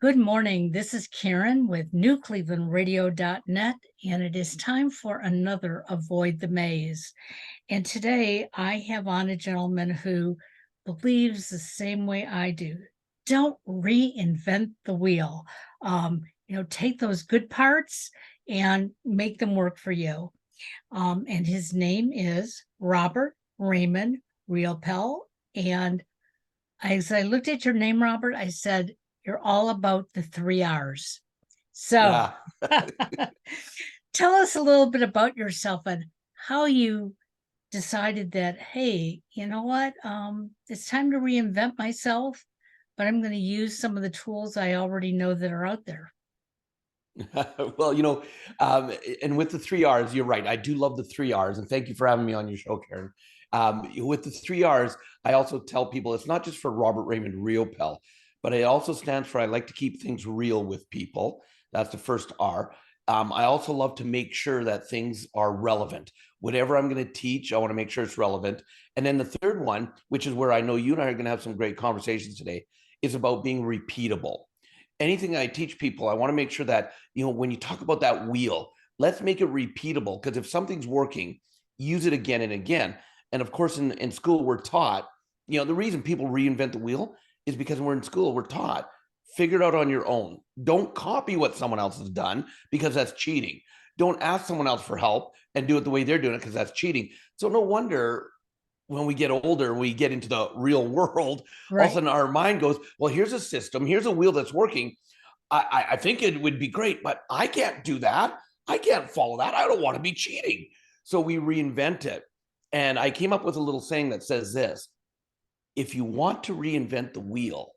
Good morning. This is Karen with newclevelandradio.net, and it is time for another Avoid the Maze. And today I have on a gentleman who believes the same way I do. Don't reinvent the wheel. Take those good parts and make them work for you. And his name is Robert Raymond Riopel. And as I looked at your name, Robert, I said, you're all about the 3 R's. So Yeah. tell us a little bit about yourself and how you decided that, hey, you know what? It's time to reinvent myself, but I'm going to use some of the tools I already know that are out there. Well, and with the 3 R's, you're right. I do love the 3 R's, and thank you for having me on your show, Karen. With the 3 R's, I also tell people it's not just for Robert Raymond Riopel, but it also stands for I like to keep things real with people. That's the first R. I also love to make sure that things are relevant. Whatever I'm going to teach, I want to make sure it's relevant. And then the third one, which is where I know you and I are going to have some great conversations today, is about being repeatable. Anything I teach people, I want to make sure that, when you talk about that wheel, let's make it repeatable. Because if something's working, use it again and again. And of course, in school, we're taught, the reason people reinvent the wheel is because when we're in school, we're taught, figure it out on your own. Don't copy what someone else has done because that's cheating. Don't ask someone else for help and do it the way they're doing it because that's cheating. So no wonder when we get older, we get into the real world, all of a Right. sudden our mind goes, well, here's a system, here's a wheel that's working. I think it would be great, but I can't do that. I can't follow that. I don't want to be cheating. So we reinvent it. And I came up with a little saying that says this: if you want to reinvent the wheel,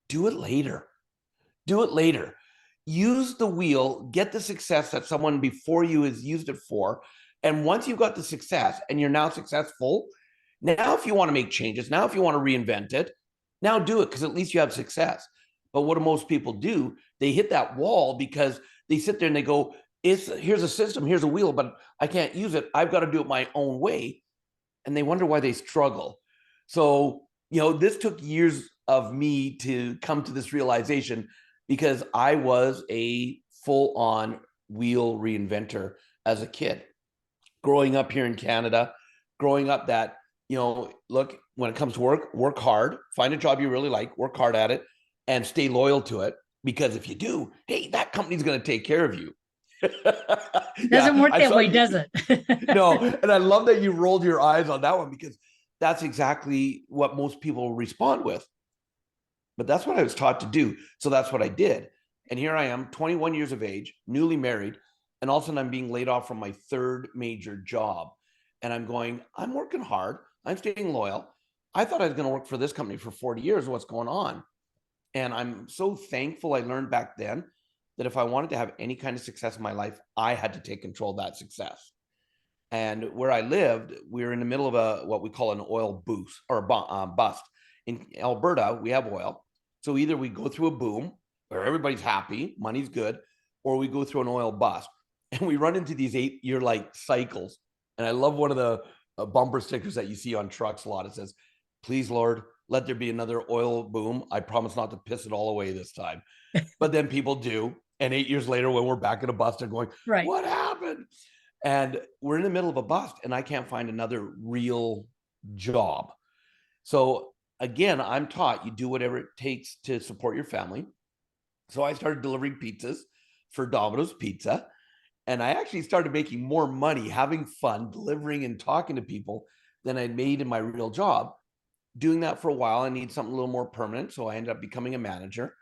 do it later. Do it later. Use the wheel, get the success that someone before you has used it for. And once you've got the success and you're now successful, now if you want to make changes, now if you want to reinvent it, now do it because at least you have success. But what do most people do? They hit that wall because they sit there and they go, here's a system, here's a wheel, but I can't use it. I've got to do it my own way. And they wonder why they struggle. So, this took years of me to come to this realization because I was a full on wheel reinventor as a kid. Growing up here in Canada, growing up that, look, when it comes to work hard, find a job you really like, work hard at it, and stay loyal to it. Because if you do, hey, that company's going to take care of you. Doesn't Yeah, work I that saw way, you. does it? No, and I love that you rolled your eyes on that one because that's exactly what most people respond with. But that's what I was taught to do. So that's what I did. And here I am, 21 years of age, newly married, and all of a sudden I'm being laid off from my third major job. And I'm going, I'm working hard. I'm staying loyal. I thought I was going to work for this company for 40 years. What's going on? And I'm so thankful I learned back then that if I wanted to have any kind of success in my life, I had to take control of that success. And where I lived, we were in the middle of what we call an oil boost or bust. In Alberta, we have oil. So either we go through a boom where everybody's happy, money's good, or we go through an oil bust. And we run into these 8-year like cycles. And I love one of the bumper stickers that you see on trucks a lot. It says, please, Lord, let there be another oil boom. I promise not to piss it all away this time. But then people do. And 8 years later, when we're back in a bust, they're going, Right. what happened? And we're in the middle of a bust and I can't find another real job. So again, I'm taught you do whatever it takes to support your family. So I started delivering pizzas for Domino's Pizza. And I actually started making more money, having fun, delivering and talking to people than I'd made in my real job. Doing that for a while, I need something a little more permanent. So I ended up becoming a manager.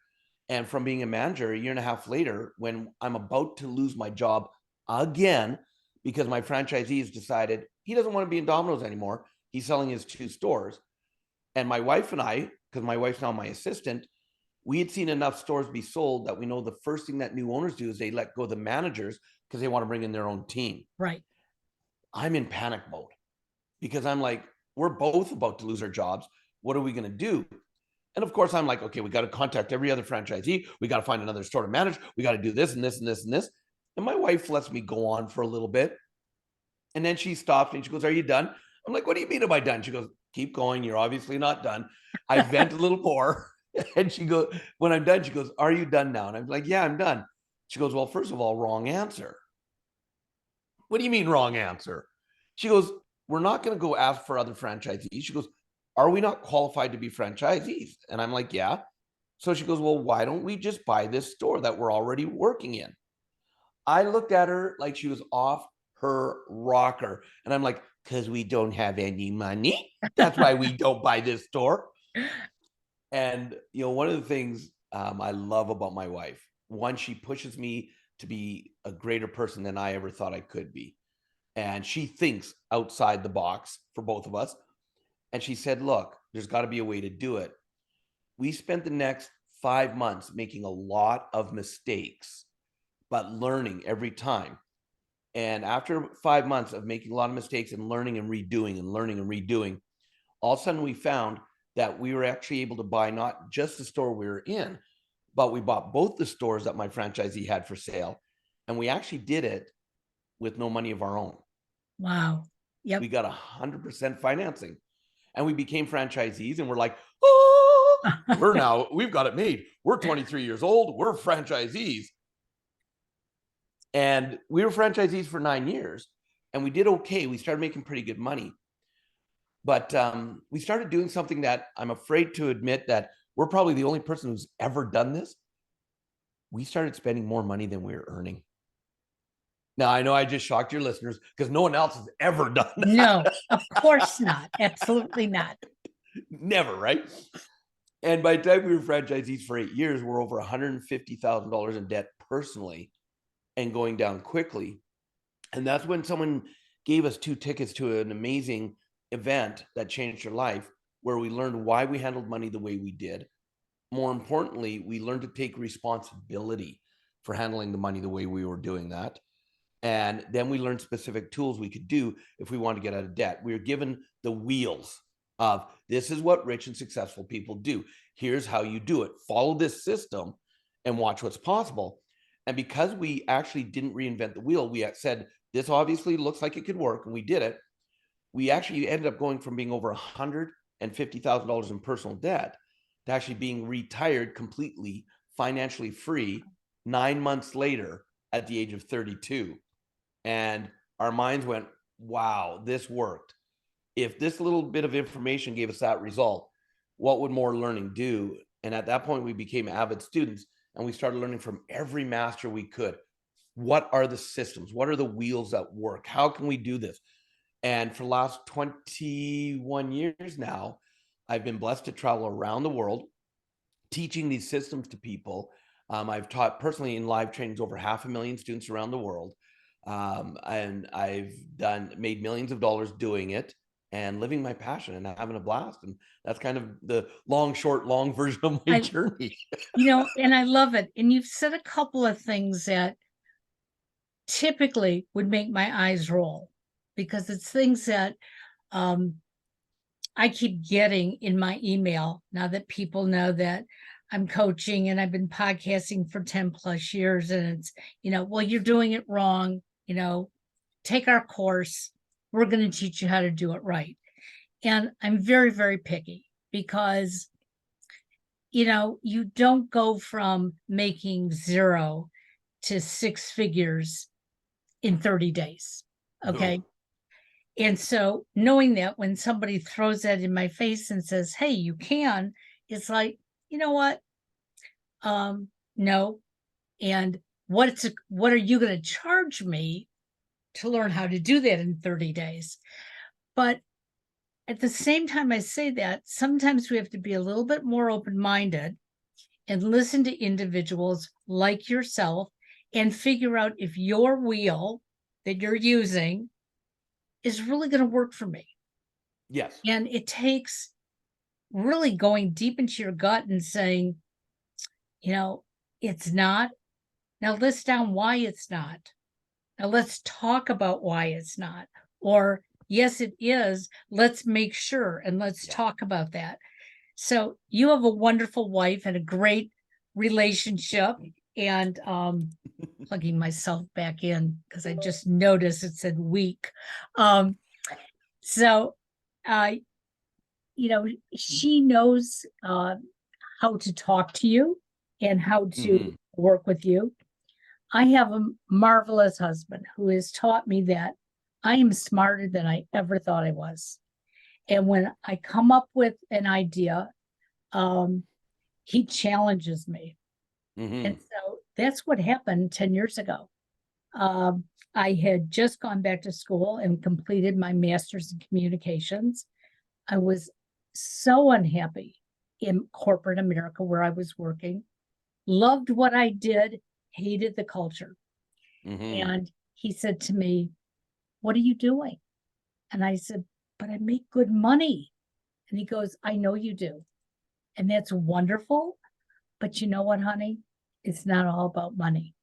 And from being a manager, a year and a half later, when I'm about to lose my job again, because my franchisee has decided he doesn't want to be in Domino's anymore, he's selling his 2 stores. And my wife and I, because my wife's now my assistant, we had seen enough stores be sold that we know the first thing that new owners do is they let go of the managers because they want to bring in their own team. Right. I'm in panic mode because I'm like, we're both about to lose our jobs. What are we going to do? And of course, I'm like, okay, we got to contact every other franchisee. We got to find another store to manage. We got to do this and this and this and this. And my wife lets me go on for a little bit. And then she stops and she goes, are you done? I'm like, what do you mean am I done? She goes, keep going. You're obviously not done. I vent a little more. And she goes, when I'm done, she goes, "Are you done now?" And I'm like, "Yeah, I'm done." She goes, "Well, first of all, wrong answer." "What do you mean wrong answer?" She goes, "We're not going to go ask for other franchisees." She goes, "Are we not qualified to be franchisees?" And I'm like, "Yeah." So she goes, "Well, why don't we just buy this store that we're already working in?" I looked at her like she was off her rocker. And I'm like, "Because we don't have any money. That's why we don't buy this store." And, one of the things I love about my wife, one, she pushes me to be a greater person than I ever thought I could be. And she thinks outside the box for both of us. And she said, "Look, there's got to be a way to do it." We spent the next 5 months making a lot of mistakes, but learning every time. And after 5 months of making a lot of mistakes and learning and redoing and learning and redoing, all of a sudden we found that we were actually able to buy not just the store we were in, but we bought both the stores that my franchisee had for sale. And we actually did it with no money of our own. Wow. Yep. We got 100% financing and we became franchisees, and we're like, "Oh, we've got it made. We're 23 years old. We're franchisees." And we were franchisees for 9 years and we did okay. We started making pretty good money. But we started doing something that I'm afraid to admit that we're probably the only person who's ever done this. We started spending more money than we were earning. Now, I know I just shocked your listeners because no one else has ever done that. No, of course not. Absolutely not. Never, right? And by the time we were franchisees for 8 years, we're over $150,000 in debt personally and going down quickly. And that's when someone gave us 2 tickets to an amazing event that changed your life, where we learned why we handled money the way we did. More importantly, we learned to take responsibility for handling the money the way we were doing that. And then we learned specific tools we could do if we want to get out of debt. We were given the wheels of, this is what rich and successful people do. Here's how you do it. Follow this system and watch what's possible. And because we actually didn't reinvent the wheel, we said, this obviously looks like it could work, and we did it. We actually ended up going from being over $150,000 in personal debt to actually being retired completely, financially free 9 months later at the age of 32. And our minds went, wow, this worked. If this little bit of information gave us that result, what would more learning do? And at that point, we became avid students and we started learning from every master we could. What are the systems? What are the wheels that work? How can we do this? And for the last 21 years now, I've been blessed to travel around the world teaching these systems to people. I've taught personally in live trainings over 500,000 students around the world. And I've made millions of dollars doing it and living my passion and having a blast. And that's kind of the long version of my journey. And I love it. And you've said a couple of things that typically would make my eyes roll, because it's things that I keep getting in my email now that people know that I'm coaching and I've been podcasting for 10 plus years. And it's, well, you're doing it wrong. Take our course. We're going to teach you how to do it right. And I'm very, very picky because, you don't go from making 0 to 6 figures in 30 days. Okay. No. And so knowing that when somebody throws that in my face and says, hey, you can, it's like, you know what? No. And what are you going to charge me to learn how to do that in 30 days? But at the same time, I say that sometimes we have to be a little bit more open-minded and listen to individuals like yourself and figure out if your wheel that you're using is really going to work for me. Yes. And it takes really going deep into your gut and saying, it's not. Now list down why it's not. Now let's talk about why it's not. Or yes, it is. Let's make sure and let's talk about that. So you have a wonderful wife and a great relationship. And plugging myself back in because I just noticed it said weak. So she knows how to talk to you and how to Mhm. work with you. I have a marvelous husband who has taught me that I am smarter than I ever thought I was. And when I come up with an idea, um, he challenges me. And Mhm. so that's what happened 10 years ago. Um, I had just gone back to school and completed my master's in communications. I was so unhappy in corporate America where I was working, loved what I did, hated the culture. Mhm. And he said to me, "What are you doing?" And I said, "But I make good money." And he goes, "I know you do. And that's wonderful. But you know what, honey? It's not all about money."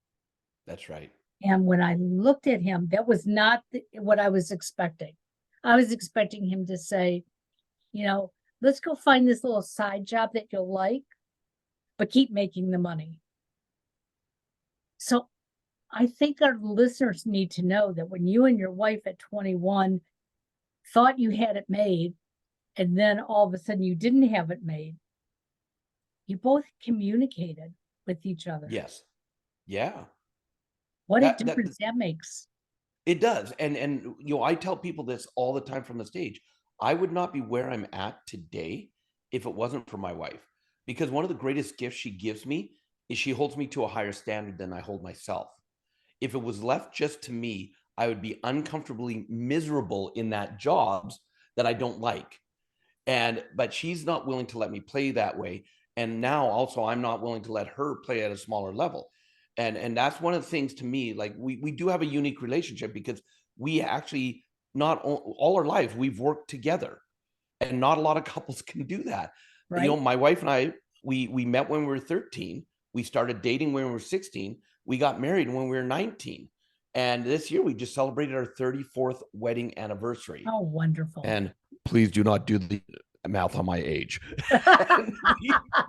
That's right. And when I looked at him, that was not what I was expecting. I was expecting him to say, let's go find this little side job that you'll like, but keep making the money. So I think our listeners need to know that when you and your wife at 21 thought you had it made, and then all of a sudden you didn't have it made, you both communicated with each other. Yes. Yeah. What a That difference that makes. It does. And I tell people this all the time from the stage. I would not be where I'm at today if it wasn't for my wife. Because one of the greatest gifts she gives me is she holds me to a higher standard than I hold myself. If it was left just to me, I would be uncomfortably miserable in that jobs that I don't like. But she's not willing to let me play that way. And now also I'm not willing to let her play at a smaller level. And that's one of the things to me, like we do have a unique relationship because we actually not all our lives we've worked together, and not a lot of couples can do that. Right? My wife and I, we met when we were 13, we started dating when we were 16, we got married when we were 19, and this year we just celebrated our 34th wedding anniversary. Oh, wonderful. And please do not do the math on my age. And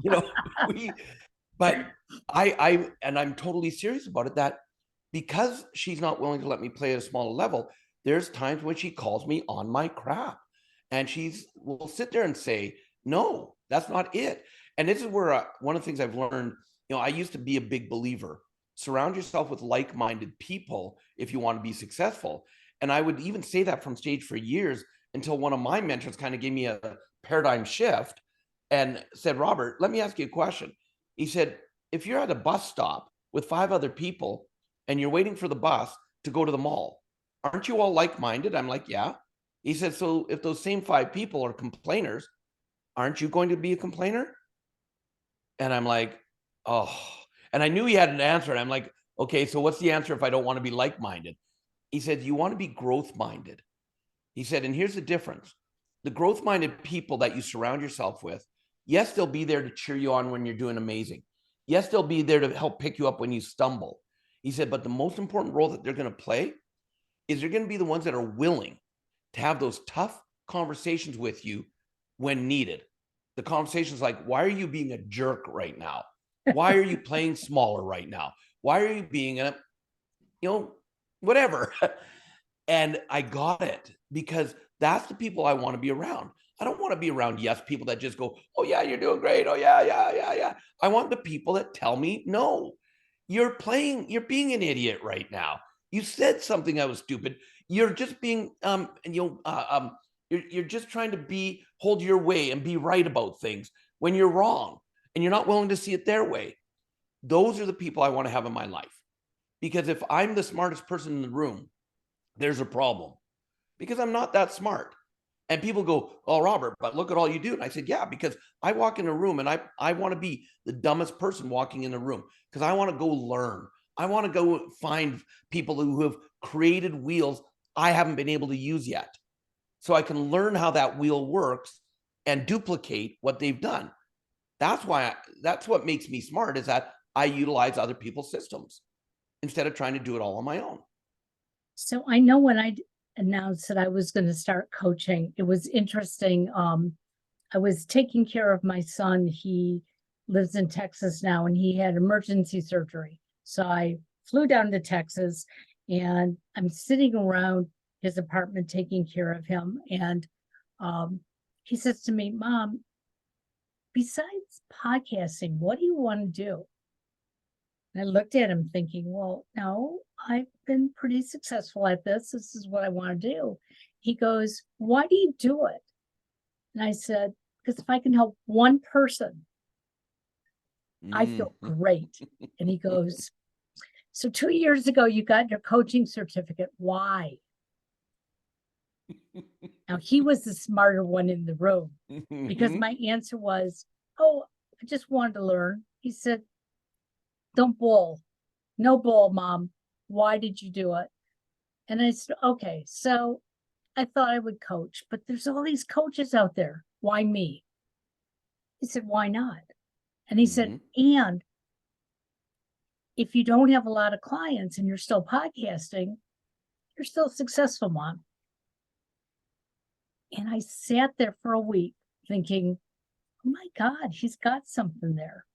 you know, we, but and I'm totally serious about it, that because she's not willing to let me play at a smaller level, there's times when she calls me on my crap, and will sit there and say, no, that's not it. And this is where one of the things I've learned, I used to be a big believer, surround yourself with like-minded people if you want to be successful. And I would even say that from stage for years, until one of my mentors kind of gave me a paradigm shift and said, Robert, let me ask you a question. He said, if you're at a bus stop with 5 other people and you're waiting for the bus to go to the mall, aren't you all like-minded? I'm like, yeah. He said, so if those same 5 people are complainers, aren't you going to be a complainer? And I'm like, oh, and I knew he had an answer. And I'm like, okay, so what's the answer if I don't want to be like-minded? He said, you want to be growth-minded. He said, and here's the difference. The growth-minded people that you surround yourself with, yes, they'll be there to cheer you on when you're doing amazing. Yes, they'll be there to help pick you up when you stumble. He said, but the most important role that they're going to play is they're going to be the ones that are willing to have those tough conversations with you when needed. The conversations like, why are you being a jerk right now? Why are you playing smaller right now? Why are you being whatever? And I got it, because that's the people I want to be around. I don't want to be around yes people that just go, oh yeah, you're doing great. Oh yeah, yeah, yeah, yeah. I want the people that tell me, no, you're being an idiot right now. You said something that was stupid. You're just being you're just trying to hold your way and be right about things when you're wrong, and you're not willing to see it their way. Those are the people I want to have in my life. Because if I'm the smartest person in the room, there's a problem, because I'm not that smart. And people go, oh, Robert, but look at all you do. And I said, yeah, because I walk in a room and I want to be the dumbest person walking in the room, because I want to go learn. I want to go find people who have created wheels I haven't been able to use yet, so I can learn how that wheel works and duplicate what they've done. That's what makes me smart, is that I utilize other people's systems instead of trying to do it all on my own. So I know when I announced that I was going to start coaching, it was interesting. I was taking care of my son. He lives in Texas now, and he had emergency surgery. So I flew down to Texas, and I'm sitting around his apartment taking care of him. And he says to me, Mom, besides podcasting, what do you want to do? And I looked at him thinking, well, no, I've been pretty successful at this. This is what I want to do. He goes, why do you do it? And I said, because if I can help one person, I feel great. And he goes, so 2 years ago, you got your coaching certificate. Why? Now, he was the smarter one in the room because my answer was, oh, I just wanted to learn. He said, don't bull. No bull, Mom. Why did you do it? And I said, okay, so I thought I would coach, but there's all these coaches out there. Why me? He said, why not? And he said, and if you don't have a lot of clients and you're still podcasting, you're still successful, Mom. And I sat there for a week thinking, oh my God, he's got something there.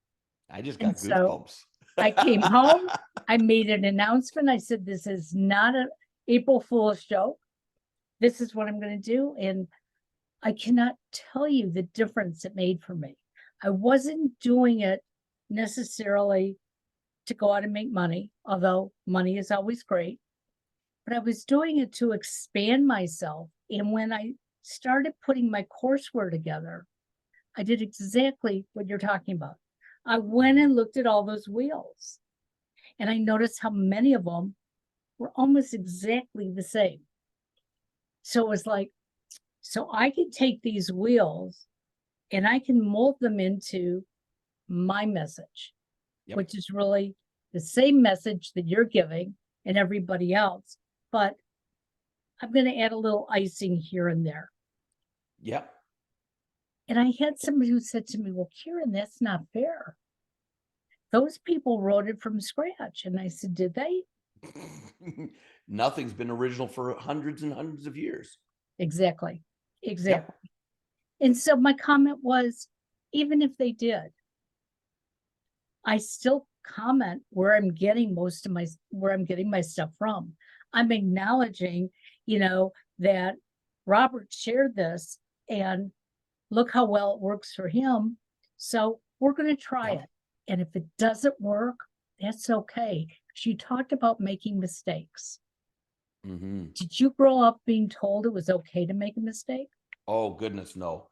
I just got so goosebumps. I came home, I made an announcement. I said, this is not an April Fool's joke. This is what I'm going to do. And I cannot tell you the difference it made for me. I wasn't doing it necessarily to go out and make money, although money is always great, but I was doing it to expand myself. And when I started putting my courseware together, I did exactly what you're talking about. I went and looked at all those wheels and I noticed how many of them were almost exactly the same. So it was like, so I can take these wheels and I can mold them into my message, which is really the same message that you're giving and everybody else, but I'm going to add a little icing here and there. Yep. And I had somebody who said to me, well, Karen, that's not fair. Those people wrote it from scratch. And I said, did they? Nothing's been original for hundreds and hundreds of years. Exactly. Exactly. Yep. And so my comment was, even if they did, I still comment where I'm getting where I'm getting my stuff from. I'm acknowledging, that Robert shared this and look how well it works for him. So we're going to try it. And if it doesn't work, that's okay. She talked about making mistakes. Did you grow up being told it was okay to make a mistake? Oh, goodness, no.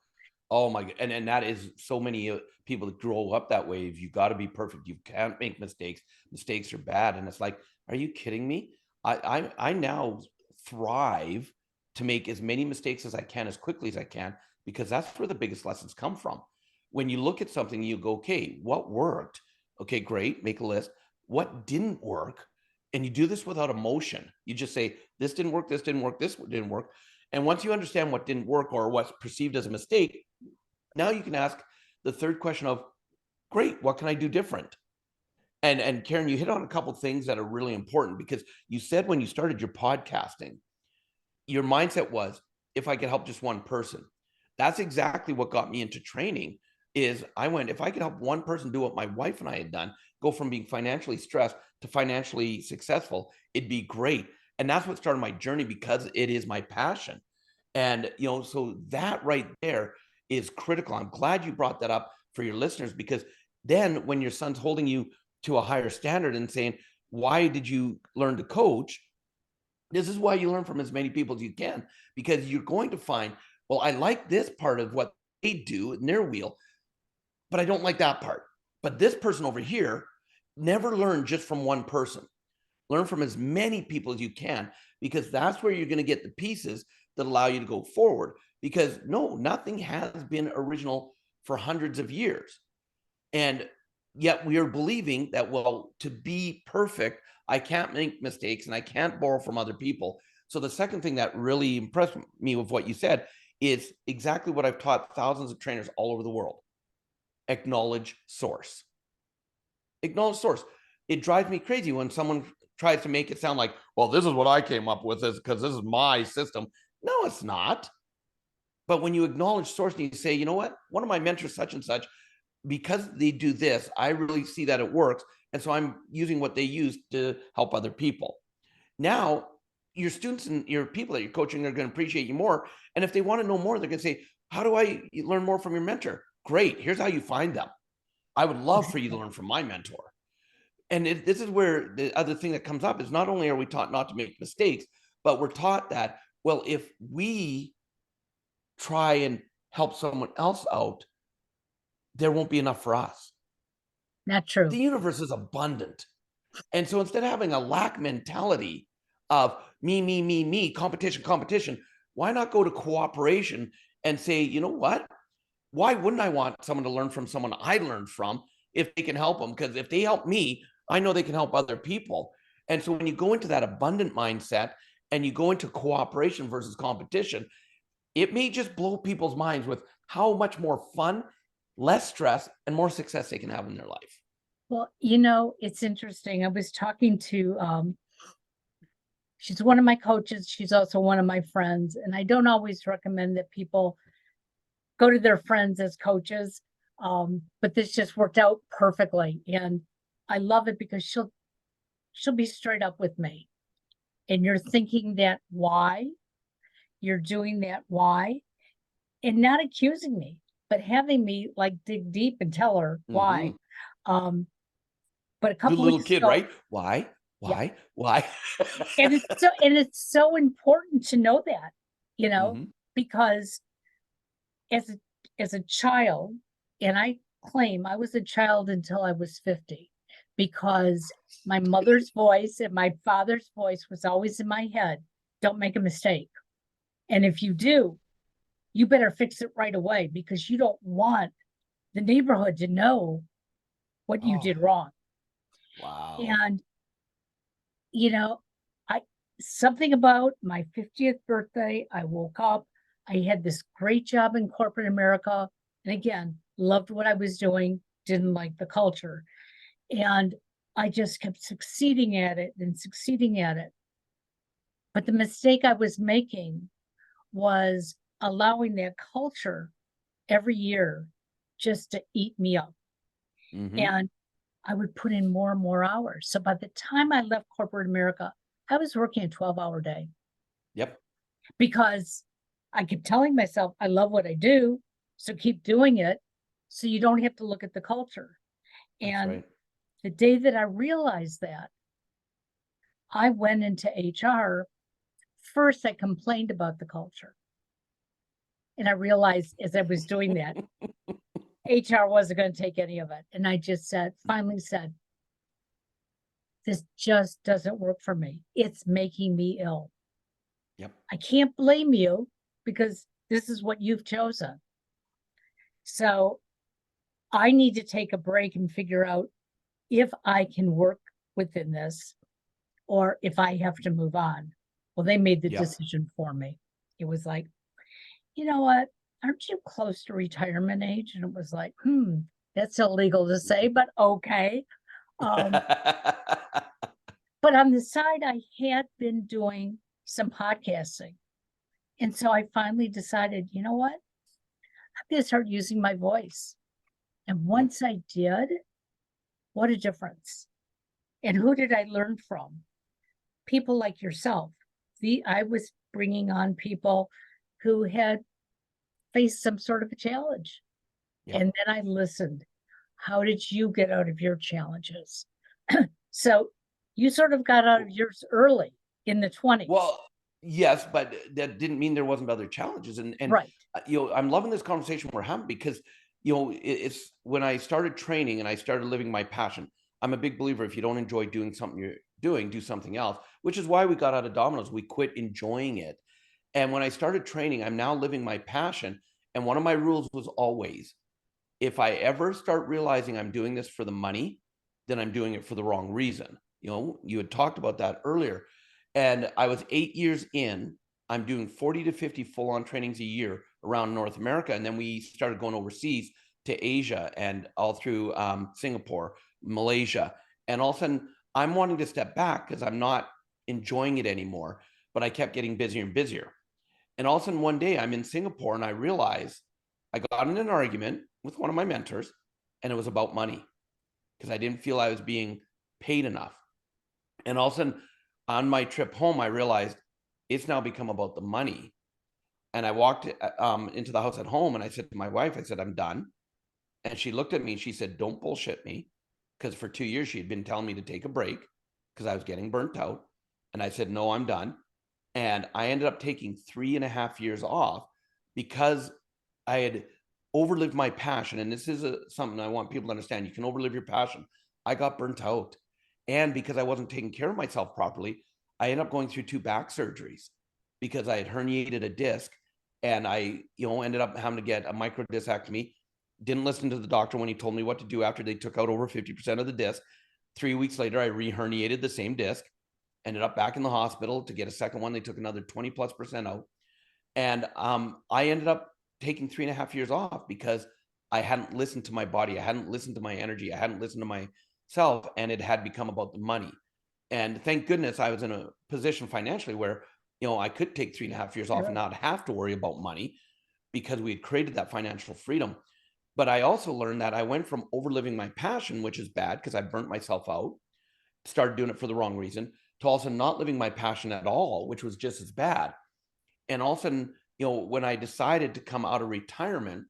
Oh my God. And that is so many people that grow up that way. You got to be perfect. You can't make mistakes. Mistakes are bad. And it's like, are you kidding me? I now thrive to make as many mistakes as I can, as quickly as I can, because that's where the biggest lessons come from. When you look at something, you go, okay, what worked? Okay, great. Make a list. What didn't work? And you do this without emotion. You just say, this didn't work, this didn't work, this didn't work. And once you understand what didn't work or what's perceived as a mistake, now you can ask the third question of, great, what can I do different? And Karen, you hit on a couple of things that are really important, because you said when you started your podcasting, your mindset was, if I could help just one person. That's exactly what got me into training. Is I went, if I could help one person do what my wife and I had done, go from being financially stressed to financially successful, it'd be great. And that's what started my journey, because it is my passion. And, so that right there is critical. I'm glad you brought that up for your listeners, because then when your son's holding you to a higher standard and saying, why did you learn to coach? This is why you learn from as many people as you can, because you're going to find, well, I like this part of what they do in their wheel, but I don't like that part. But this person over here, never learn just from one person. Learn from as many people as you can, because that's where you're going to get the pieces that allow you to go forward. Because no, nothing has been original for hundreds of years. And yet we are believing that, well, to be perfect, I can't make mistakes and I can't borrow from other people. So the second thing that really impressed me with what you said is exactly what I've taught thousands of trainers all over the world. Acknowledge source. Acknowledge source. It drives me crazy when someone tries to make it sound like, well, this is what I came up with because this is my system. No, it's not. But when you acknowledge source and you say, you know what, one of my mentors, such and such, because they do this, I really see that it works. And so I'm using what they use to help other people. Now, your students and your people that you're coaching are going to appreciate you more. And if they want to know more, they're going to say, how do I learn more from your mentor? Great. Here's how you find them. I would love for you to learn from my mentor. And this is where the other thing that comes up is not only are we taught not to make mistakes, but we're taught that, well, if we try and help someone else out, there won't be enough for us. Not true. The universe is abundant. And so instead of having a lack mentality of me, competition, why not go to cooperation and say, you know what? Why wouldn't I want someone to learn from someone I learned from if they can help them? Because if they help me, I know they can help other people. And so when you go into that abundant mindset and you go into cooperation versus competition, it may just blow people's minds with how much more fun, less stress, and more success they can have in their life. Well, it's interesting. I was talking to, she's one of my coaches. She's also one of my friends. And I don't always recommend that people go to their friends as coaches. But this just worked out perfectly. And I love it because she'll be straight up with me. And you're thinking that why, you're doing that why, and not accusing me, but having me like dig deep and tell her why. But a Good couple little weeks kid, ago, right? Why? yeah, Why? and it's so important to know that, because as a child, and I claim I was a child until I was 50, because my mother's voice and my father's voice was always in my head. Don't make a mistake. And if you do, you better fix it right away, because you don't want the neighborhood to know what you did wrong. Wow. And, I something about my 50th birthday, I woke up, I had this great job in corporate America. And again, loved what I was doing, didn't like the culture. And I just kept succeeding at it and succeeding at it. But the mistake I was making was allowing that culture every year just to eat me up. And I would put in more and more hours. So by the time I left corporate America, I was working a 12-hour day. Yep. Because I kept telling myself, I love what I do, so keep doing it, so you don't have to look at the culture. That's And right. the day that I realized that, I went into HR. First, I complained about the culture. And I realized as I was doing that, HR wasn't going to take any of it. And I just finally said, this just doesn't work for me. It's making me ill. Yep. I can't blame you, because this is what you've chosen. So I need to take a break and figure out if I can work within this or if I have to move on. Well, they made the Yep. decision for me. It was like, you know what? Aren't you close to retirement age? And it was like, that's illegal to say, but okay. But on the side, I had been doing some podcasting. And so I finally decided, you know what? I'm going to start using my voice. And once I did, what a difference. And who did I learn from? People like yourself. I was bringing on people who had faced some sort of a challenge. Yep. And then I listened. How did you get out of your challenges? So you sort of got out of yours early in the 20s. Well, yes, but that didn't mean there wasn't other challenges. And right. I'm loving this conversation we're having, because it's when I started training and I started living my passion. I'm a big believer, if you don't enjoy doing something you're doing, do something else, which is why we got out of Domino's. We quit enjoying it. And when I started training, I'm now living my passion. And one of my rules was always, if I ever start realizing I'm doing this for the money, then I'm doing it for the wrong reason. You had talked about that earlier. And I was 8 years in. I'm doing 40 to 50 full-on trainings a year around North America. And then we started going overseas to Asia and all through Singapore, Malaysia. And all of a sudden, I'm wanting to step back because I'm not enjoying it anymore. But I kept getting busier and busier. And all of a sudden, one day I'm in Singapore and I realized I got in an argument with one of my mentors, and it was about money, because I didn't feel I was being paid enough. And all of a sudden, on my trip home, I realized it's now become about the money. And I walked into the house at home and I said to my wife, I said, I'm done. And she looked at me and she said, don't bullshit me. Because for 2 years, she had been telling me to take a break because I was getting burnt out. And I said, no, I'm done. And I ended up taking 3.5 years off because I had overlived my passion. And this is something I want people to understand. You can overlive your passion. I got burnt out. And because I wasn't taking care of myself properly, I ended up going through 2 back surgeries because I had herniated a disc, and I, ended up having to get a microdiscectomy. Didn't listen to the doctor when he told me what to do after they took out over 50% of the disc. 3 weeks later, I re-herniated the same disc, ended up back in the hospital to get a second one. They took another 20+% out. And I ended up taking 3.5 years off because I hadn't listened to my body. I hadn't listened to my energy. I hadn't listened to myself, and it had become about the money. And thank goodness I was in a position financially where, I could take 3.5 years off and not have to worry about money because we had created that financial freedom. But I also learned that I went from overliving my passion, which is bad because I burnt myself out, started doing it for the wrong reason, to also not living my passion at all, which was just as bad. And all of a sudden, when I decided to come out of retirement,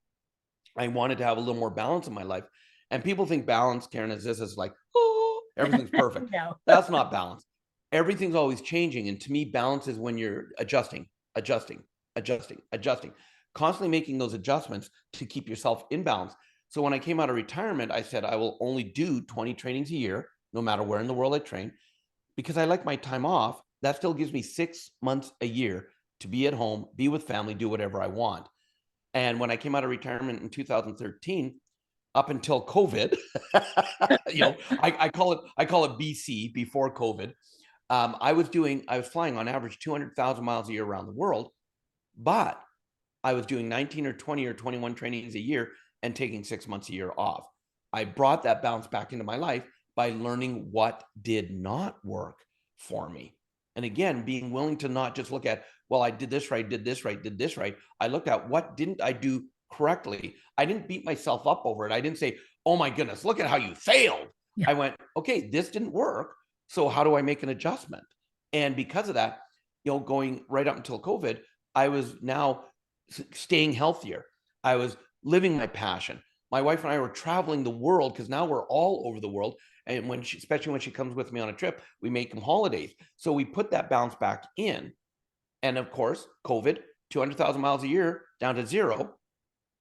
I wanted to have a little more balance in my life. And people think balance, Karen, is this is like, oh, everything's perfect. No. That's not balance. Everything's always changing. And to me, balance is when you're adjusting, constantly making those adjustments to keep yourself in balance. So when I came out of retirement, I said, I will only do 20 trainings a year, no matter where in the world I train, because I like my time off. That still gives me 6 months a year to be at home, be with family, do whatever I want. And when I came out of retirement in 2013, up until COVID, I call it BC, before COVID. I was flying on average 200,000 miles a year around the world, but I was doing 19 or 20 or 21 trainings a year and taking 6 months a year off. I brought that balance back into my life by learning what did not work for me. And again, being willing to not just look at, well, I did this right, did this right, did this right. I looked at what didn't I do correctly. I didn't beat myself up over it. I didn't say, oh my goodness, look at how you failed. Yeah. I went, okay, this didn't work. So how do I make an adjustment? And because of that, going right up until COVID, I was now staying healthier. I was living my passion. My wife and I were traveling the world because now we're all over the world. And especially when she comes with me on a trip, we make them holidays. So we put that balance back in. And of course, COVID, 200,000 miles a year down to zero,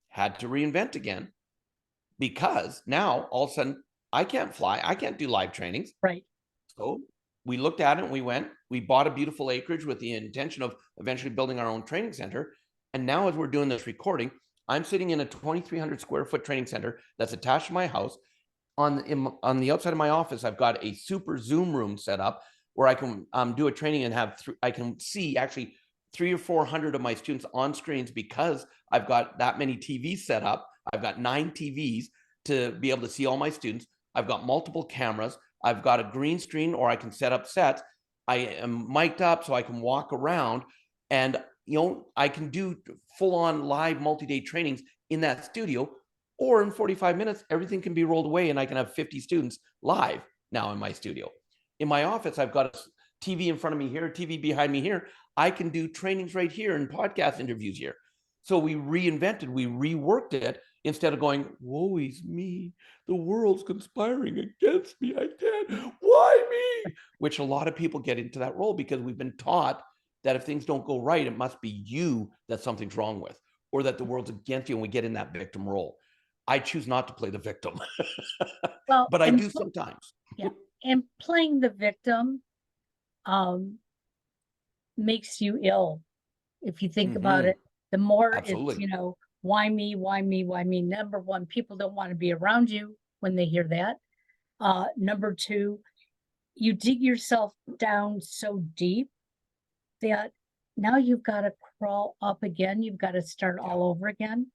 had to reinvent again, because now all of a sudden I can't fly. I can't do live trainings. Right. So we looked at it and we bought a beautiful acreage with the intention of eventually building our own training center. And now as we're doing this recording, I'm sitting in a 2,300 square foot training center that's attached to my house. On the outside of my office, I've got a super Zoom room set up where I can do a training and I can see actually 300 or 400 of my students on screens because I've got that many TVs set up. I've got 9 TVs to be able to see all my students. I've got multiple cameras. I've got a green screen, or I can set up sets. I am mic'd up so I can walk around, and I can do full-on live multi-day trainings in that studio. Or in 45 minutes, everything can be rolled away and I can have 50 students live now in my studio. In my office, I've got a TV in front of me here, a TV behind me here. I can do trainings right here and podcast interviews here. So we reinvented, we reworked it instead of going, woe is me, the world's conspiring against me, I can't, why me? Which a lot of people get into that role because we've been taught that if things don't go right, it must be you that something's wrong with, or that the world's against you, and we get in that victim role. I choose not to play the victim, Well, but I do sometimes. Yeah. And playing the victim makes you ill. If you think about it, the more Absolutely. it's, why me, why me, why me? Number one, people don't want to be around you when they hear that. Number two, you dig yourself down so deep that now you've got to crawl up again. You've got to start all over again.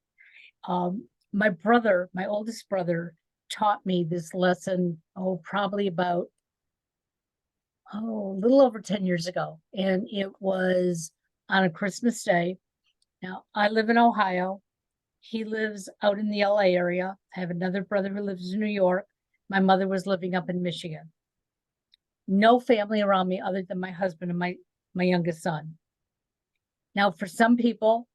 My oldest brother, taught me this lesson, probably about, a little over 10 years ago. And it was on a Christmas day. Now, I live in Ohio. He lives out in the LA area. I have another brother who lives in New York. My mother was living up in Michigan. No family around me other than my husband and my youngest son. Now, for some people,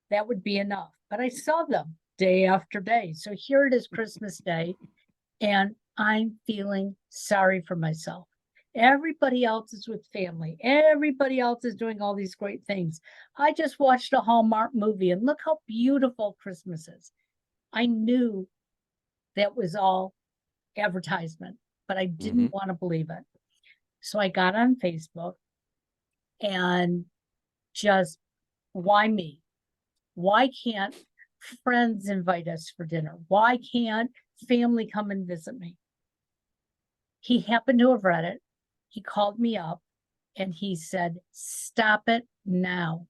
that would be enough, but I saw them. day after day. So here it is, Christmas Day, and I'm feeling sorry for myself. Everybody else is with family. Everybody else is doing all these great things. I just watched a Hallmark movie and look how beautiful Christmas is. I knew that was all advertisement, but I didn't want to believe it. So I got on Facebook and just, why me? Why can't friends invite us for dinner? Why can't family come and visit me? He happened to have read it. He called me up and he said, stop it now.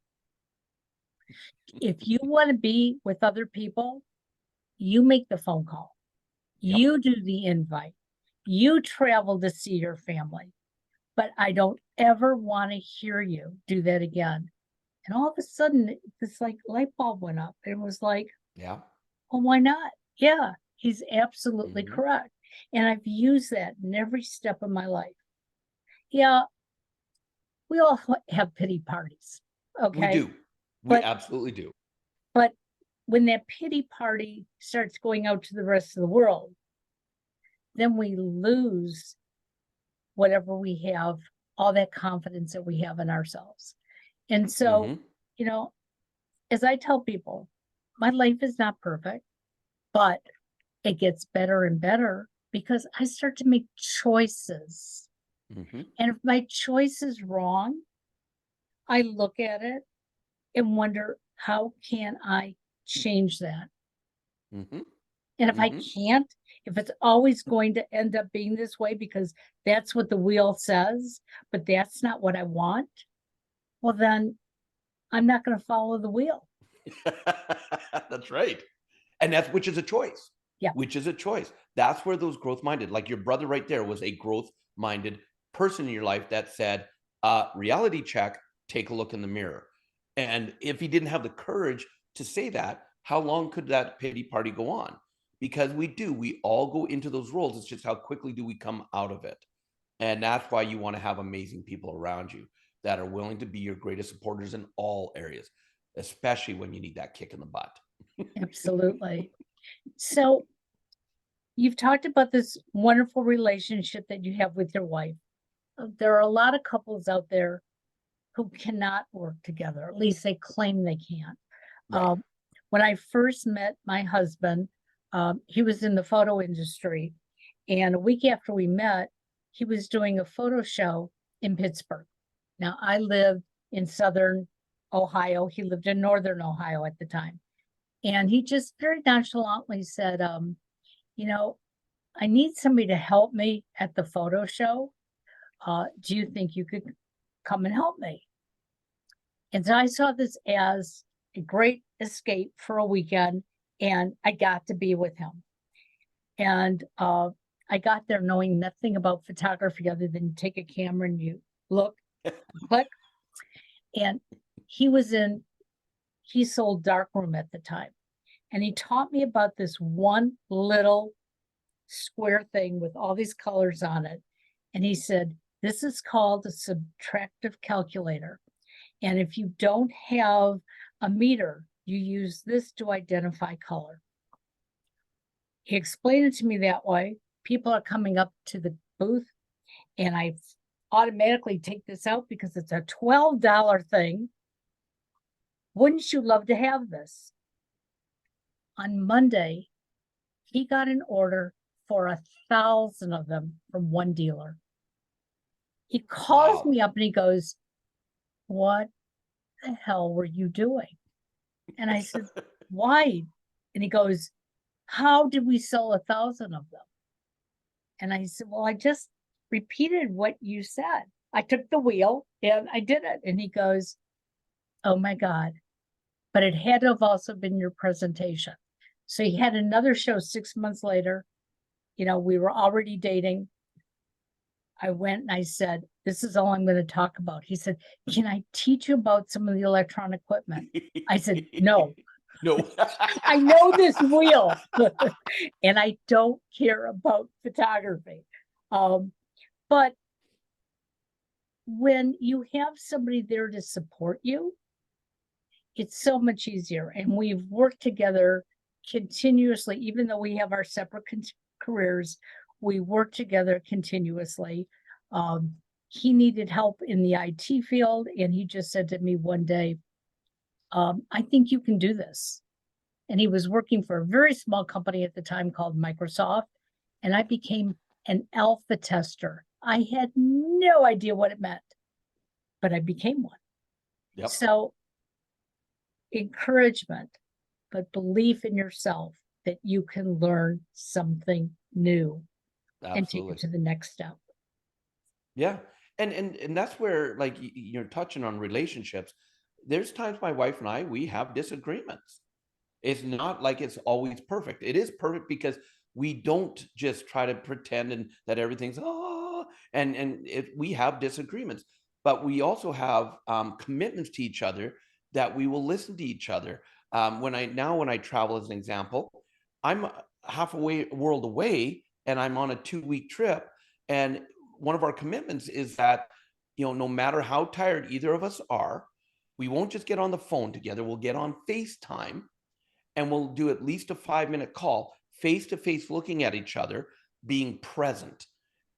If you want to be with other people, you make the phone call. Yep. You do the invite. You travel to see your family. But I don't ever want to hear you do that again. And all of a sudden, this like light bulb went up. It was like, Yeah. well, why not? Yeah, he's absolutely correct. And I've used that in every step of my life. Yeah, we all have pity parties. Okay. We do. We absolutely do. But when that pity party starts going out to the rest of the world, then we lose whatever we have, all that confidence that we have in ourselves. And so, you know, as I tell people, my life is not perfect, but it gets better and better because I start to make choices. And if my choice is wrong, I look at it and wonder, how can I change that? And if I can't, if it's always going to end up being this way because that's what the wheel says, but that's not what I want, well, then I'm not going to follow the wheel. That's right. And that's, which is a choice. Yeah. Which is a choice. That's where those growth minded, like your brother right there was a growth minded person in your life that said, reality check, take a look in the mirror. And if he didn't have the courage to say that, how long could that pity party go on? Because we all go into those roles. It's just how quickly do we come out of it? And that's why you want to have amazing people around you that are willing to be your greatest supporters in all areas, especially when you need that kick in the butt. Absolutely. So you've talked about this wonderful relationship that you have with your wife. There are a lot of couples out there who cannot work together. At least they claim they can't. Right. When I first met my husband, he was in the photo industry. And a week after we met, he was doing a photo show in Pittsburgh. Now, I lived in Southern Ohio. He lived in Northern Ohio at the time. And he just very nonchalantly said, you know, I need somebody to help me at the photo show. Do you think you could come and help me? And so I saw this as a great escape for a weekend, and I got to be with him. And I got there knowing nothing about photography other than you take a camera and you look, click. And he sold darkroom at the time. And he taught me about this one little square thing with all these colors on it. And he said, this is called a subtractive calculator. And if you don't have a meter, you use this to identify color. He explained it to me that way. People are coming up to the booth and I automatically take this out because it's a $12 thing. Wouldn't you love to have this? On Monday, he got an order for 1,000 of them from one dealer. He calls me up and he goes, what the hell were you doing? And I said, why? And he goes, how did we sell 1,000 of them? And I said, well, I just repeated what you said. I took the wheel and I did it. And he goes, oh my God. But it had to have also been your presentation. So he had another show 6 months later. You know, we were already dating. I went and I said, this is all I'm going to talk about. He said, can I teach you about some of the electronic equipment? I said, no. No. I know this wheel and I don't care about photography. But when you have somebody there to support you, it's so much easier. And we've worked together continuously, even though we have our separate careers, we work together continuously. Um, he needed help in the IT field, and he just said to me one day, I think you can do this. And he was working for a very small company at the time called Microsoft, and I became an alpha tester. I had no idea what it meant, but I became one. Yep. So encouragement, but belief in yourself that you can learn something new and take it Absolutely. to the next step. Yeah. And that's where, like, you're touching on relationships. There's times my wife and I, we have disagreements. It's not like it's always perfect. It is perfect because we don't just try to pretend and that everything's we have disagreements, but we also have commitments to each other that we will listen to each other. When I travel, as an example, I'm half a world away, and I'm on a 2 week trip, and one of our commitments is that, no matter how tired either of us are, we won't just get on the phone together. We'll get on FaceTime, and we'll do at least a 5 minute call, face to face, looking at each other, being present.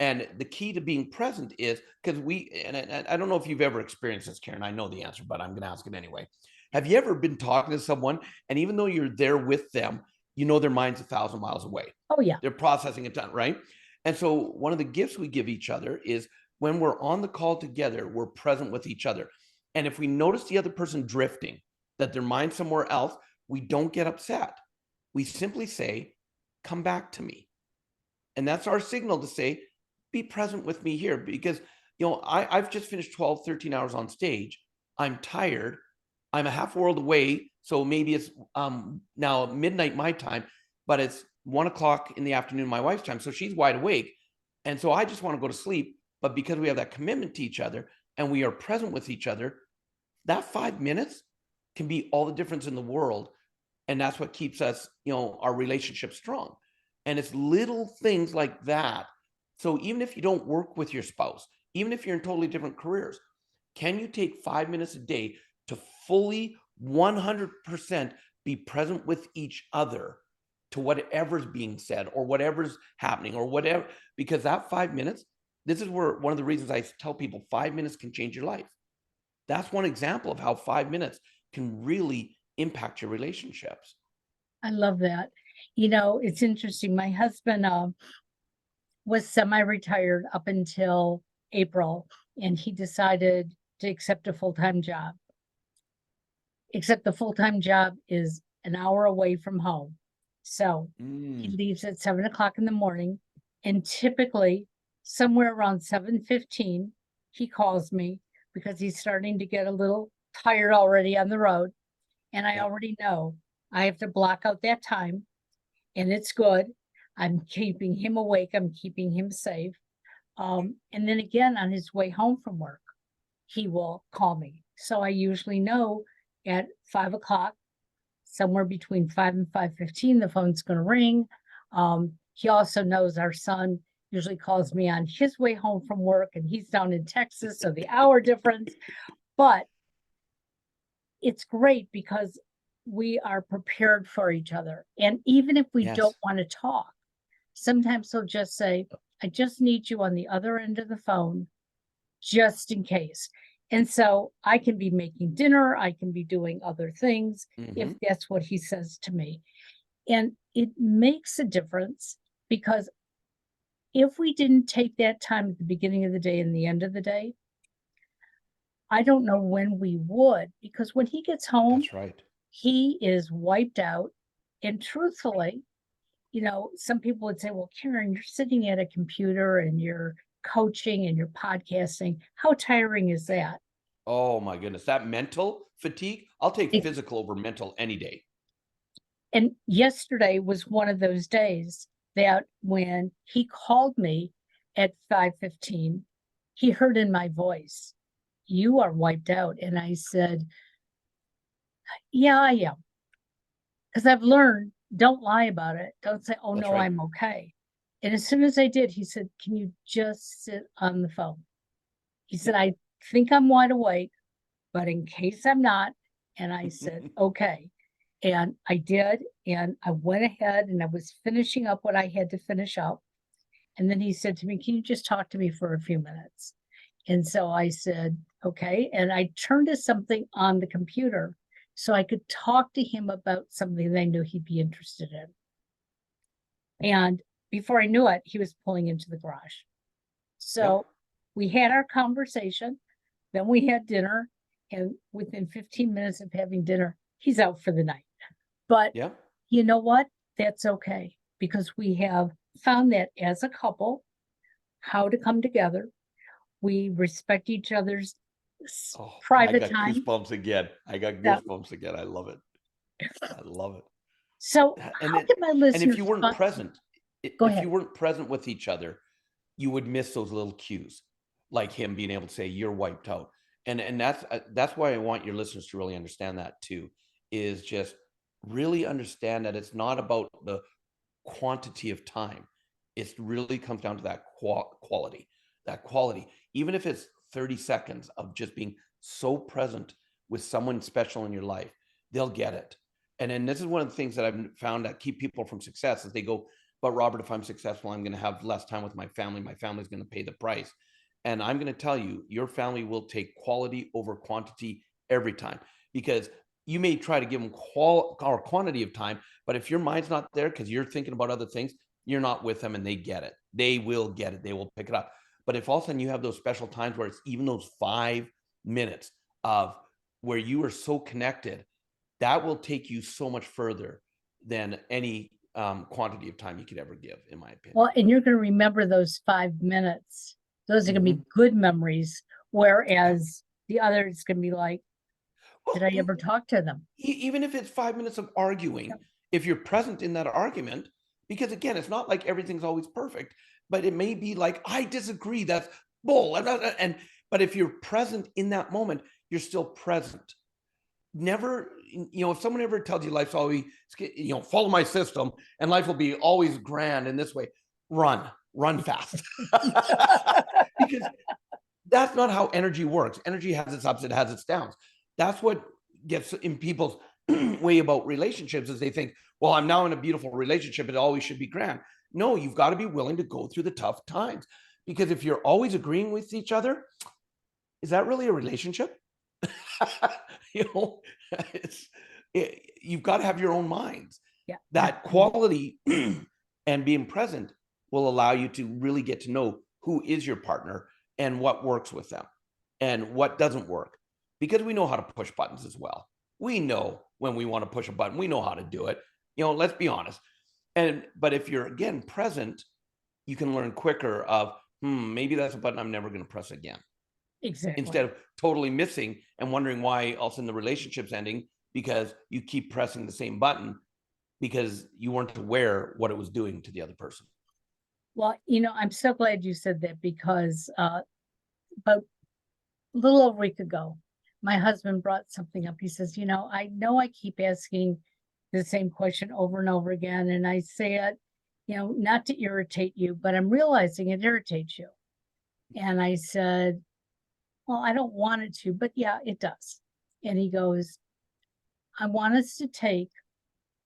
And the key to being present is because I don't know if you've ever experienced this, Karen. I know the answer, but I'm going to ask it anyway. Have you ever been talking to someone, and even though you're there with them, their mind's 1,000 miles away? Oh, yeah. They're processing a ton, right? And so one of the gifts we give each other is when we're on the call together, we're present with each other. And if we notice the other person drifting, that their mind's somewhere else, we don't get upset. We simply say, come back to me. And that's our signal to say, be present with me here. Because, I've just finished 12, 13 hours on stage. I'm tired. I'm a half world away. So maybe it's now midnight my time, but it's 1 o'clock in the afternoon my wife's time. So she's wide awake. And so I just want to go to sleep. But because we have that commitment to each other and we are present with each other, that 5 minutes can be all the difference in the world. And that's what keeps us, our relationship strong. And it's little things like that. So even if you don't work with your spouse, even if you're in totally different careers, can you take 5 minutes a day to fully 100% be present with each other to whatever's being said or whatever's happening or whatever? Because that 5 minutes, this is where one of the reasons I tell people 5 minutes can change your life. That's one example of how 5 minutes can really impact your relationships. I love that. It's interesting. My husband was semi-retired up until April, and he decided to accept a full-time job. Except the full-time job is an hour away from home. So he leaves at 7 o'clock in the morning, and typically somewhere around 7:15, he calls me because he's starting to get a little tired already on the road. And I already know I have to block out that time, and it's good. I'm keeping him awake. I'm keeping him safe. And then again, on his way home from work, he will call me. So I usually know at 5 o'clock, somewhere between 5 and 5:15, the phone's going to ring. He also knows our son usually calls me on his way home from work, and he's down in Texas, so the hour difference. But it's great because we are prepared for each other. And even if we don't want to talk, sometimes he'll just say, I just need you on the other end of the phone, just in case. And so I can be making dinner, I can be doing other things if that's what he says to me. And it makes a difference because if we didn't take that time at the beginning of the day and the end of the day, I don't know when we would, because when he gets home, That's right. he is wiped out. And truthfully, some people would say, well, Karen, you're sitting at a computer and you're coaching and you're podcasting. How tiring is that? Oh my goodness. That mental fatigue, I'll take It- physical over mental any day. and yesterday was one of those days that when he called me at 5:15, he heard in my voice, you are wiped out. And I said, yeah, I am. Because I've learned, don't lie about it. Don't say, oh, That's no, right. I'm okay. And as soon as I did, he said, can you just sit on the phone? He said, I think I'm wide awake, but in case I'm not. And I said, okay. And I did, and I went ahead and I was finishing up what I had to finish up. And then he said to me, "Can you just talk to me for a few minutes?" And so I said, "Okay." And I turned to something on the computer so I could talk to him about something that I knew he'd be interested in. And before I knew it, he was pulling into the garage. Yep. So we had our conversation, then we had dinner, and within 15 minutes of having dinner, he's out for the night. But Yep. you know what? That's okay, because we have found that as a couple, how to come together. We respect each other's Oh, I private got time. goosebumps again. I got Yeah. goosebumps again. I love it. I love it. So And how it, can my and if you listeners weren't present, go if ahead? you weren't present with each other, you would miss those little cues, like him being able to say, "You're wiped out." And that's why I want your listeners to really understand that too, is just really understand that it's not about the quantity of time. It really comes down to that quality, that quality. Even if it's 30 seconds of just being so present with someone special in your life, they'll get it. And then this is one of the things that I've found that keep people from success is they go, "But Robert, if I'm successful, I'm going to have less time with my family. My family's going to pay the price." And I'm going to tell you, your family will take quality over quantity every time, because you may try to give them quantity of time, but if your mind's not there because you're thinking about other things, you're not with them and they get it. They will get it. They will pick it up. But if all of a sudden you have those special times where it's even those 5 minutes of where you are so connected, that will take you so much further than any quantity of time you could ever give, in my opinion. Well, and you're going to remember those 5 minutes. Those are going to be good memories, whereas the other is going to be like, did I ever talk to them? Even if it's 5 minutes of arguing, if you're present in that argument, because again, it's not like everything's always perfect, but it may be like, "I disagree, that's bull." But if you're present in that moment, you're still present. Never, if someone ever tells you life's always, follow my system and life will be always grand in this way, run fast. Because that's not how energy works. Energy has its ups, it has its downs. That's what gets in people's way about relationships, is they think, "Well, I'm now in a beautiful relationship, it always should be grand." No, you've got to be willing to go through the tough times, because if you're always agreeing with each other, is that really a relationship? you know, you've got to have your own minds. Yeah. That quality and being present will allow you to really get to know who is your partner and what works with them and what doesn't work, because we know how to push buttons as well. We know when we want to push a button, we know how to do it. Let's be honest. But if you're again present, you can learn quicker of, maybe that's a button I'm never going to press again. Exactly. Instead of totally missing and wondering why all of a sudden the relationship's ending because you keep pressing the same button because you weren't aware what it was doing to the other person. Well, I'm so glad you said that, because about a little over a week ago, my husband brought something up. He says, I know I keep asking the same question over and over again, and I say it, not to irritate you, but I'm realizing it irritates you. And I said, well, I don't want it to, but yeah, it does. And he goes, I want us to take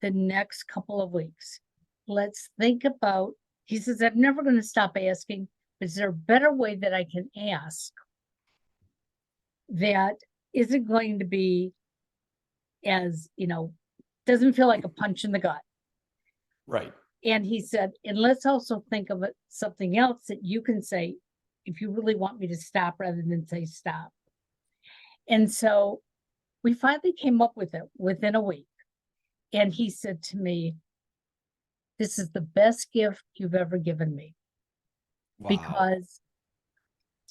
the next couple of weeks. Let's think about, he says, I'm never going to stop asking, but is there a better way that I can ask that isn't going to be as, doesn't feel like a punch in the gut? Right. And he said, and let's also think of it something else that you can say if you really want me to stop, rather than say stop. And so we finally came up with it within a week. And he said to me, this is the best gift you've ever given me. Wow. Because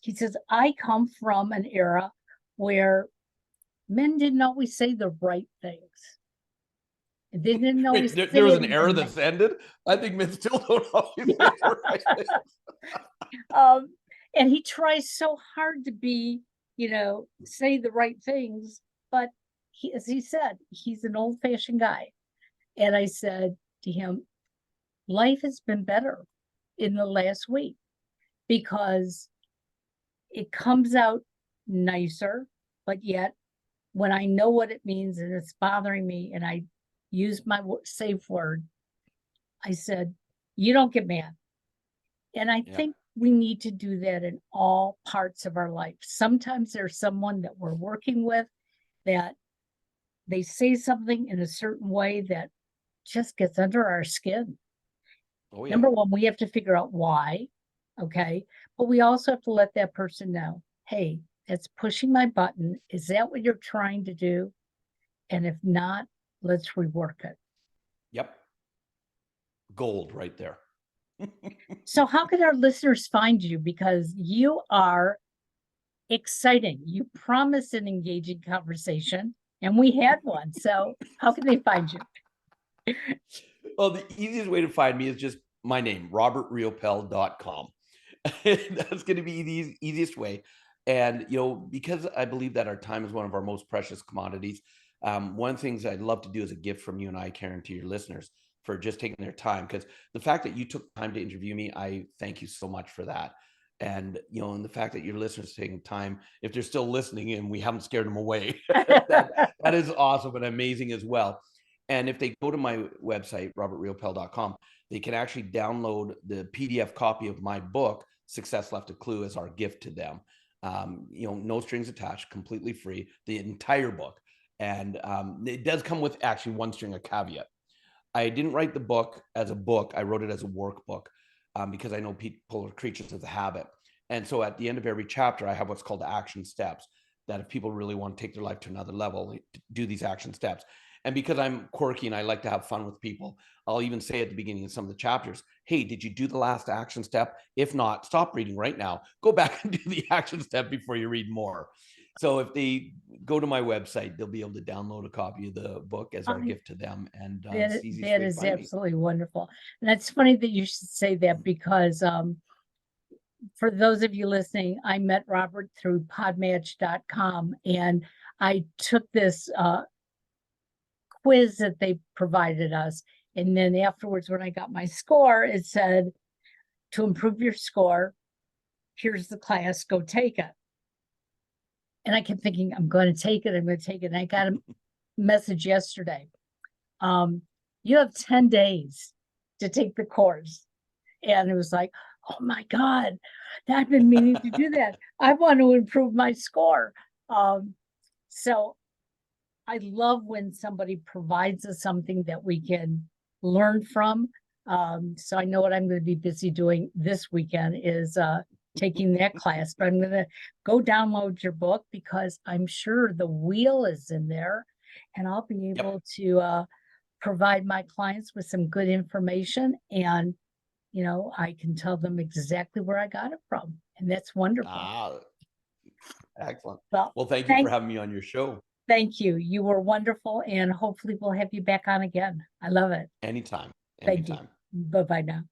he says, I come from an era where men didn't always say the right things. They didn't always Wait, say there was it an in era the that's ended. I think men still don't always say the right thing. And he tries so hard to be, say the right things, but as he said, he's an old-fashioned guy. And I said to him, life has been better in the last week, because it comes out nicer, but yet when I know what it means and it's bothering me and I used my safe word. I said, you don't get mad. And I think we need to do that in all parts of our life. Sometimes there's someone that we're working with that they say something in a certain way that just gets under our skin. Oh, yeah. Number one, we have to figure out why. Okay. But we also have to let that person know, hey, that's pushing my button. Is that what you're trying to do? And if not, let's rework it. Yep. Gold right there. So how can our listeners find you? Because you are exciting. You promise an engaging conversation, and we had one. So how can they find you? Well, the easiest way to find me is just my name, robertriopel.com. That's going to be the easiest way. And, because I believe that our time is one of our most precious commodities, one of the things I'd love to do as a gift from you and I, Karen, to your listeners for just taking their time, because the fact that you took time to interview me, I thank you so much for that. And, and the fact that your listeners taking time, if they're still listening and we haven't scared them away, that is awesome and amazing as well. And if they go to my website, robertriopel.com, they can actually download the PDF copy of my book, Success Left a Clue, as our gift to them. No strings attached, completely free, the entire book. And it does come with actually one string, a caveat. I didn't write the book as a book. I wrote it as a workbook because I know people are creatures of the habit. And so at the end of every chapter, I have what's called action steps, that if people really want to take their life to another level, do these action steps. And because I'm quirky and I like to have fun with people, I'll even say at the beginning of some of the chapters, hey, did you do the last action step? If not, stop reading right now. Go back and do the action step before you read more. So if they go to my website, they'll be able to download a copy of the book as our gift to them. And that, it's that is absolutely wonderful. And that's funny that you should say that, because for those of you listening, I met Robert through podmatch.com, and I took this quiz that they provided us. And then afterwards, when I got my score, it said, to improve your score, here's the class, go take it. And I kept thinking, I'm going to take it. I'm going to take it. And I got a message yesterday. You have 10 days to take the course. And it was like, oh my God, I've been meaning to do that. I want to improve my score. So I love when somebody provides us something that we can learn from. So I know what I'm going to be busy doing this weekend is taking that class, but I'm going to go download your book, because I'm sure the wheel is in there, and I'll be able to provide my clients with some good information, and I can tell them exactly where I got it from, and that's wonderful. Excellent. Well, thank you for having me on your show. Thank you. You were wonderful, and hopefully we'll have you back on again. I love it. Anytime. Thank you. Bye-bye now.